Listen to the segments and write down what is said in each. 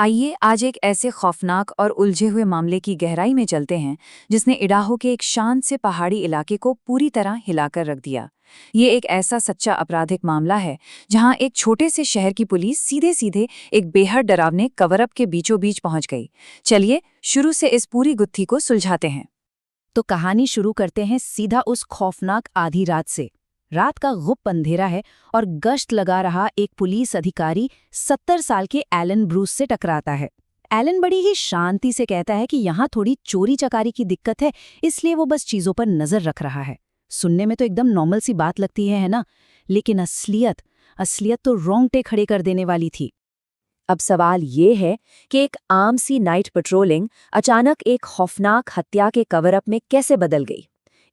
आइए आज एक ऐसे खौफनाक और उलझे हुए मामले की गहराई में चलते हैं जिसने इडाहो के एक शांत से पहाड़ी इलाके को पूरी तरह हिलाकर रख दिया। ये एक ऐसा सच्चा आपराधिक मामला है जहां एक छोटे से शहर की पुलिस सीधे सीधे एक बेहद डरावने कवर अप के बीचों बीच पहुंच गई। चलिए शुरू से इस पूरी गुत्थी को सुलझाते हैं। तो कहानी शुरू करते हैं सीधा उस खौफनाक आधी रात से। रात का गुप्त अंधेरा है और गश्त लगा रहा एक पुलिस अधिकारी 70 साल के एलन ब्रूस से टकराता है। एलन बड़ी ही शांति से कहता है कि यहाँ थोड़ी चोरी चकारी की दिक्कत है, इसलिए वो बस चीजों पर नजर रख रहा है। सुनने में तो एकदम नॉर्मल सी बात लगती है ना? लेकिन असलियत तो रोंगटे खड़े कर देने वाली थी। अब सवाल ये है कि एक आम सी नाइट पेट्रोलिंग अचानक एक खौफनाक हत्या के कवर अप में कैसे बदल गई।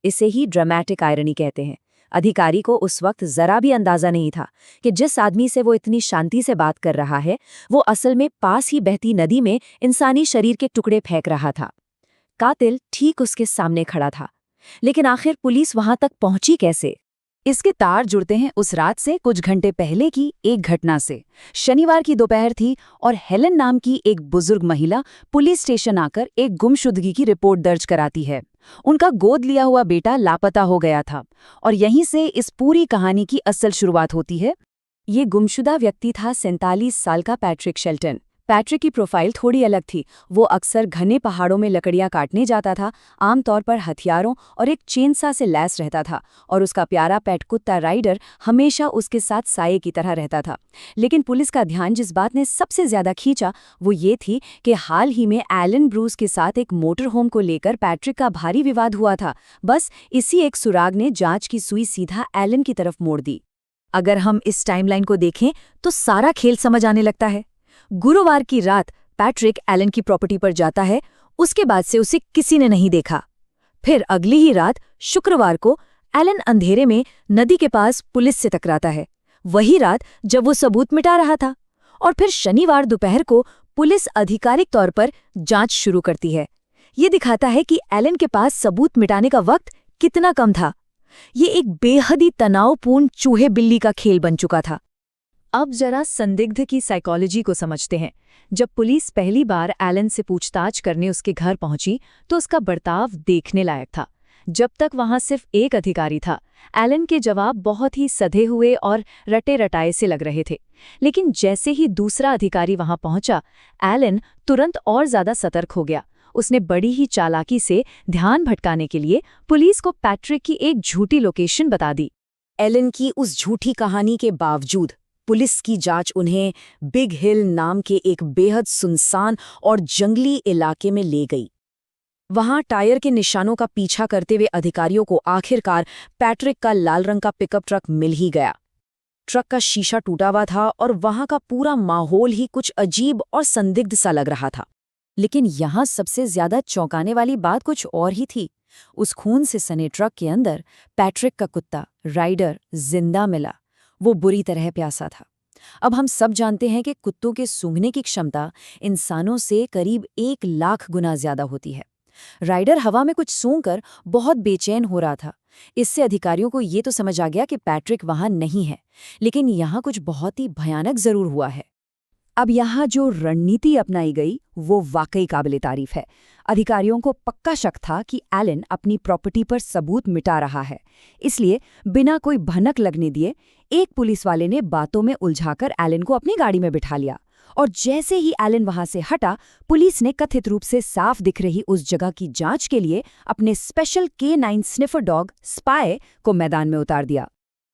इसे ही ड्रामेटिक आयरनी कहते हैं। अधिकारी को उस वक्त जरा भी अंदाजा नहीं था कि जिस आदमी से वो इतनी शांति से बात कर रहा है वो असल में पास ही बहती नदी में इंसानी शरीर के टुकड़े फेंक रहा था। कातिल ठीक उसके सामने खड़ा था, लेकिन आखिर पुलिस वहां तक पहुंची कैसे? इसके तार जुड़ते हैं उस रात से कुछ घंटे पहले की एक घटना से। शनिवार की दोपहर थी और हेलन नाम की एक बुजुर्ग महिला पुलिस स्टेशन आकर एक गुमशुदगी की रिपोर्ट दर्ज कराती है। उनका गोद लिया हुआ बेटा लापता हो गया था और यहीं से इस पूरी कहानी की असल शुरुआत होती है। ये गुमशुदा व्यक्ति था 47 साल का पैट्रिक शेल्टन। पैट्रिक की प्रोफाइल थोड़ी अलग थी। वो अक्सर घने पहाड़ों में लकड़ियां काटने जाता था, आमतौर पर हथियारों और एक चेनसा से लैस रहता था, और उसका प्यारा पेट कुत्ता राइडर हमेशा उसके साथ साये की तरह रहता था। लेकिन पुलिस का ध्यान जिस बात ने सबसे ज्यादा खींचा वो ये थी कि हाल ही में एलन ब्रूस के साथ एक मोटर होम को लेकर पैट्रिक का भारी विवाद हुआ था। बस इसी एक सुराग ने जांच की सुई सीधा एलन की तरफ मोड़ दी। अगर हम इस टाइमलाइन को देखें तो सारा खेल समझ आने लगता है। गुरुवार की रात पैट्रिक एलन की प्रॉपर्टी पर जाता है। उसके बाद से उसे किसी ने नहीं देखा। फिर अगली ही रात शुक्रवार को एलन अंधेरे में नदी के पास पुलिस से टकराता है, वही रात जब वो सबूत मिटा रहा था। और फिर शनिवार दोपहर को पुलिस आधिकारिक तौर पर जांच शुरू करती है। ये दिखाता है कि एलन के पास सबूत मिटाने का वक्त कितना कम था। ये एक बेहद ही तनावपूर्ण चूहे बिल्ली का खेल बन चुका था। अब जरा संदिग्ध की साइकोलॉजी को समझते हैं। जब पुलिस पहली बार एलन से पूछताछ करने उसके घर पहुंची तो उसका बर्ताव देखने लायक था। जब तक वहां सिर्फ एक अधिकारी था, एलन के जवाब बहुत ही सधे हुए और रटे रटाए से लग रहे थे। लेकिन जैसे ही दूसरा अधिकारी वहां पहुंचा, एलन तुरंत और ज्यादा सतर्क हो गया। उसने बड़ी ही चालाकी से ध्यान भटकाने के लिए पुलिस को पैट्रिक की एक झूठी लोकेशन बता दी। एलन की उस झूठी कहानी के बावजूद पुलिस की जांच उन्हें बिग हिल नाम के एक बेहद सुनसान और जंगली इलाके में ले गई। वहां टायर के निशानों का पीछा करते हुए अधिकारियों को आखिरकार पैट्रिक का लाल रंग का पिकअप ट्रक मिल ही गया। ट्रक का शीशा टूटा हुआ था और वहां का पूरा माहौल ही कुछ अजीब और संदिग्ध सा लग रहा था। लेकिन यहां सबसे ज्यादा चौंकाने वाली बात कुछ और ही थी। उस खून से सने ट्रक के अंदर पैट्रिक का कुत्ता राइडर जिंदा मिला। वो बुरी तरह प्यासा था। अब हम सब जानते हैं कि कुत्तों के सूंघने की क्षमता इंसानों से करीब 1 लाख गुना ज्यादा होती है। राइडर हवा में कुछ सूंघकर बहुत बेचैन हो रहा था। इससे अधिकारियों को ये तो समझ आ गया कि पैट्रिक वहां नहीं है, लेकिन यहाँ कुछ बहुत ही भयानक जरूर हुआ है। अब यहाँ जो रणनीति अपनाई गई वो वाकई काबिले तारीफ है। अधिकारियों को पक्का शक था कि एलन अपनी प्रॉपर्टी पर सबूत मिटा रहा है, इसलिए बिना कोई भनक लगने दिए एक पुलिस वाले ने बातों में उलझाकर एलन को अपनी गाड़ी में बिठा लिया। और जैसे ही एलन वहां से हटा, पुलिस ने कथित रूप से साफ दिख रही उस जगह की जांच के लिए अपने special K9 sniffer dog spy को मैदान में उतार दिया।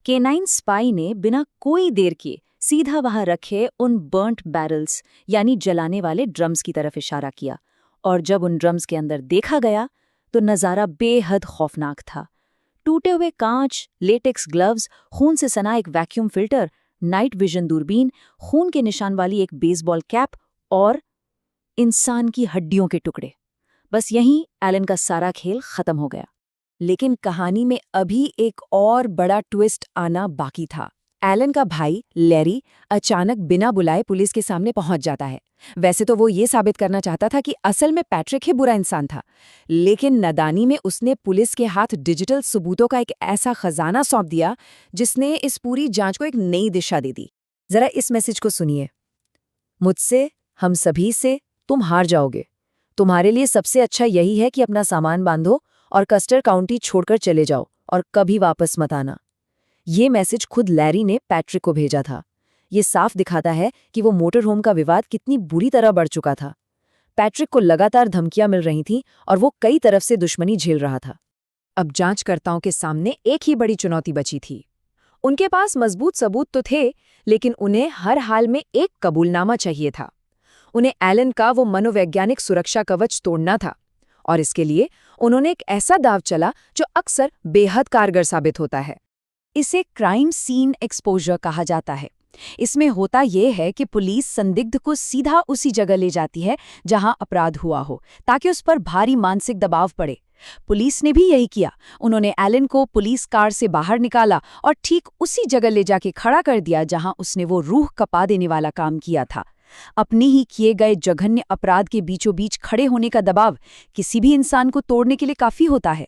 K9 स्पाई ने बिना कोई देर किए सीधा वहां रखे उन बर्न्ट बैरल्स यानी जलाने वाले ड्रम्स की तरफ इशारा किया, और जब उन ड्रम्स के अंदर देखा गया तो नज़ारा बेहद खौफनाक था। टूटे हुए कांच, लेटेक्स ग्लव्स, खून से सना एक वैक्यूम फिल्टर, नाइट विजन दूरबीन, खून के निशान वाली एक बेसबॉल कैप और इंसान की हड्डियों के टुकड़े। बस यहीं एलन का सारा खेल खत्म हो गया। लेकिन कहानी में अभी एक और बड़ा ट्विस्ट आना बाकी था। एलन का भाई लैरी अचानक बिना बुलाए पुलिस के सामने पहुंच जाता है। वैसे तो वो ये साबित करना चाहता था कि असल में पैट्रिक ही बुरा इंसान था, लेकिन नादानी में उसने पुलिस के हाथ डिजिटल सबूतों का एक ऐसा खजाना सौंप दिया जिसने इस पूरी जांच को एक नई दिशा दे दी। जरा इस मैसेज को सुनिए। मुझसे हम सभी से तुम हार जाओगे। तुम्हारे लिए सबसे अच्छा यही है कि अपना सामान बांधो और कस्टर काउंटी छोड़कर चले जाओ और कभी वापस मत आना। ये मैसेज खुद लैरी ने पैट्रिक को भेजा था। ये साफ दिखाता है कि वो मोटरहोम का विवाद कितनी बुरी तरह बढ़ चुका था। पैट्रिक को लगातार धमकियां मिल रही थीं और वो कई तरफ से दुश्मनी झेल रहा था। अब जांचकर्ताओं के सामने एक ही बड़ी चुनौती बची थी। उनके पास मजबूत सबूत तो थे, लेकिन उन्हें हर हाल में एक कबूलनामा चाहिए था। उन्हें एलन का वो मनोवैज्ञानिक सुरक्षा कवच तोड़ना था, और इसके लिए उन्होंने एक ऐसा दाव चला जो अक्सर बेहद कारगर साबित होता है। इसे क्राइम सीन एक्सपोजर कहा जाता है। इसमें होता यह है कि पुलिस संदिग्ध को सीधा उसी जगह ले जाती है जहां अपराध हुआ हो, ताकि उस पर भारी मानसिक दबाव पड़े। पुलिस ने भी यही किया। उन्होंने एलन को पुलिस कार से बाहर निकाला और ठीक उसी जगह ले जाके खड़ा कर दिया जहां उसने वो रूह कपा देने वाला काम किया था। अपने ही किए गए जघन्य अपराध के बीचों बीच खड़े होने का दबाव किसी भी इंसान को तोड़ने के लिए काफी होता है।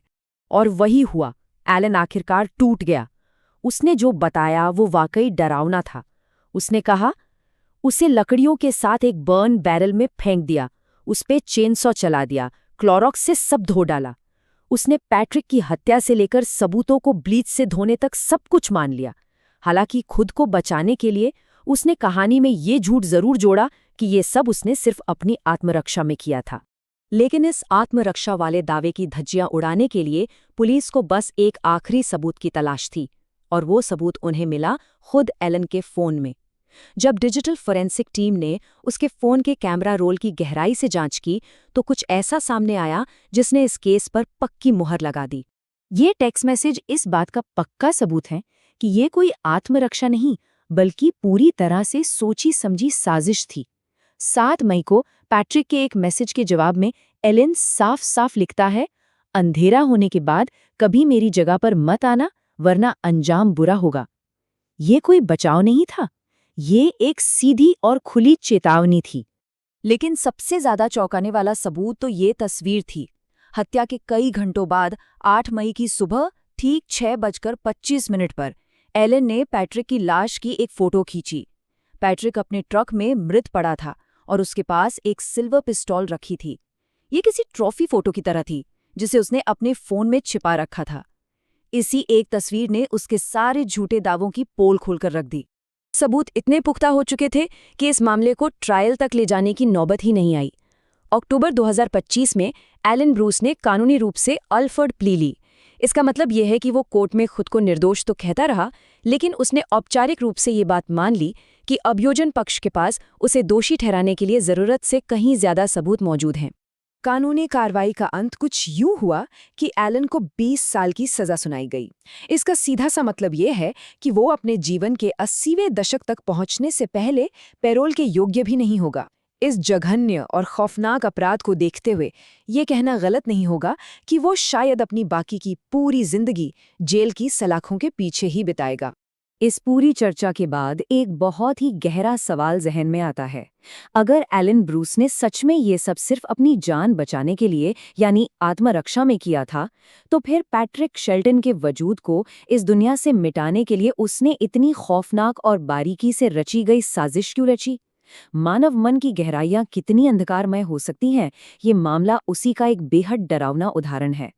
और वही हुआ। एलन आखिरकार टूट गया। उसने जो बताया वो वाकई डरावना था। उसने कहा, उसे लकड़ियों के साथ एक बर्न बैरल में फेंक दिया, उस पे चेनसॉ चला दिया, क्लोरोक्स से सब धो डाला। उसने पैट्रिक की हत्या से लेकर सबूतों को ब्लीच से धोने तक सब कुछ मान लिया। हालांकि खुद को बचाने के लिए उसने कहानी में ये झूठ जरूर जोड़ा कि ये सब उसने सिर्फ अपनी आत्मरक्षा में किया था। लेकिन इस आत्मरक्षा वाले दावे की धज्जियां उड़ाने के लिए पुलिस को बस एक आखिरी सबूत की तलाश थी, और वो सबूत उन्हें मिला खुद एलन के फोन में। जब डिजिटल फोरेंसिक टीम ने उसके फोन के कैमरा रोल की गहराई से जांच की, तो कुछ ऐसा सामने आया जिसने इस केस पर पक्की मुहर लगा दी। ये टेक्स्ट मैसेज इस बात का पक्का सबूत है कि ये कोई आत्मरक्षा नहीं, बल्कि पूरी तरह से सोची समझी साजिश थी। 7 मई को पैट्रिक के एक मैसेज के जवाब में एलन साफ साफ लिखता है, अंधेरा होने के बाद कभी मेरी जगह पर मत आना, वरना अंजाम बुरा होगा। ये कोई बचाव नहीं था, ये एक सीधी और खुली चेतावनी थी। लेकिन सबसे ज्यादा चौंकाने वाला सबूत तो ये तस्वीर थी। हत्या के कई घंटों बाद 8 मई की सुबह ठीक 6:25 पर एलन ने पैट्रिक की लाश की एक फोटो खींची। पैट्रिक अपने ट्रक में मृत पड़ा था और उसके पास एक सिल्वर पिस्टल रखी थी। ये किसी ट्रॉफी फोटो की तरह थी जिसे उसने अपने फोन में छिपा रखा था। इसी एक तस्वीर ने उसके सारे झूठे दावों की पोल खोलकर रख दी। सबूत इतने पुख्ता हो चुके थे कि इस मामले को ट्रायल तक ले जाने की नौबत ही नहीं आई। अक्टूबर 2025 में एलन ब्रूस ने कानूनी रूप से अल्फर्ड प्ली ली। इसका मतलब यह है कि वो कोर्ट में खुद को निर्दोष तो कहता रहा, लेकिन उसने औपचारिक रूप से ये बात मान ली कि अभियोजन पक्ष के पास उसे दोषी ठहराने के लिए ज़रूरत से कहीं ज़्यादा सबूत मौजूद हैं। कानूनी कार्रवाई का अंत कुछ यूं हुआ कि एलन को 20 साल की सजा सुनाई गई। इसका सीधा सा मतलब ये है कि वो अपने जीवन के 80वें दशक तक पहुंचने से पहले पैरोल के योग्य भी नहीं होगा। इस जघन्य और खौफनाक अपराध को देखते हुए ये कहना गलत नहीं होगा कि वो शायद अपनी बाकी की पूरी जिंदगी जेल की सलाखों के पीछे ही बिताएगा। इस पूरी चर्चा के बाद एक बहुत ही गहरा सवाल जहन में आता है। अगर एलन ब्रूस ने सच में ये सब सिर्फ अपनी जान बचाने के लिए यानी आत्मरक्षा में किया था, तो फिर पैट्रिक शेल्टन के वजूद को इस दुनिया से मिटाने के लिए उसने इतनी खौफनाक और बारीकी से रची गई साजिश क्यों रची? मानव मन की गहराइयां कितनी अंधकारमय हो सकती हैं, ये मामला उसी का एक बेहद डरावना उदाहरण है।